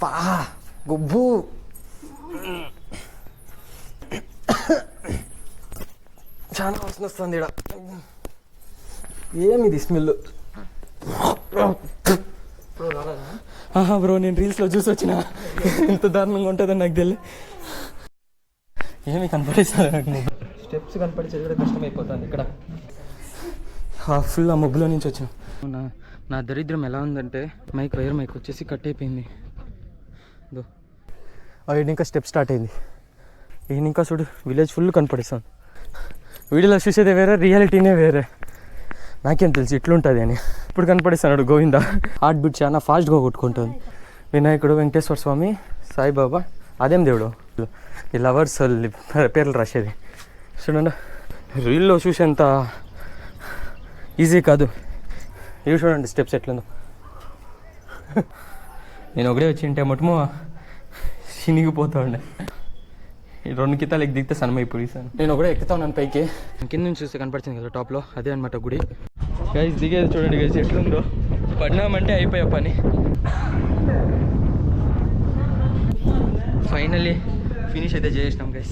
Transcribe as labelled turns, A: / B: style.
A: పా గుబ్బు చాలా వాసన వస్తుంది ఇక్కడ. ఏమిది స్మెల్? బ్రో నేను రీల్స్లో చూసి వచ్చిన ఎంత దారుణంగా ఉంటుందని నాకు తెలియదు. ఏమి కనపడేస్తుంది నాకు. స్టెప్స్ కనపడేది కూడా కష్టమైపోతుంది ఇక్కడ. ఫుల్ ఆ మబ్బులో నుంచి వచ్చిన. నా దరిద్రం ఎలా ఉందంటే వైర్ మైక్ వచ్చేసి కట్ అయిపోయింది. ఈయన ఇంకా స్టెప్ స్టార్ట్ అయింది. ఈయన ఇంకా చూడు విలేజ్ ఫుల్ కనపడిస్తాను. వీడియోలో చూసేదే వేరే, రియాలిటీనే వేరే. నాకేం తెలుసు ఇట్లుంటుంది అని. ఇప్పుడు కనపడిస్తాడు గోవింద. హార్ట్ బీట్ చాలా ఫాస్ట్గా కొట్టుకుంటుంది. వినాయకుడు, వెంకటేశ్వర స్వామి, సాయిబాబా, అదేం దేవుడు ఈ లవర్స్ పేర్లు రాసేది చూడండి. రీల్లో చూసేంత ఈజీ కాదు. ఇవి చూడండి స్టెప్స్ ఎట్లుందో. నేను ఒకటే వచ్చి ఉంటే మొట్టమో చినిగిపోతా ఉండే. ఈ 2 కితాలు దిగితే సన్నమైపోయిస్తాను. నేను ఒకటే ఎక్కుతా ఉన్నాను పైకి. కింద నుంచి చూస్తే కనపడుతుంది కదా టాప్లో, అదే అనమాట గుడి. గైస్ దిగేది చూడండి గైస్ ఎట్లుందో. పడినామంటే అయిపోయా పని. ఫైనల్లీ ఫినిష్ అయితే చేసినాం గైస్.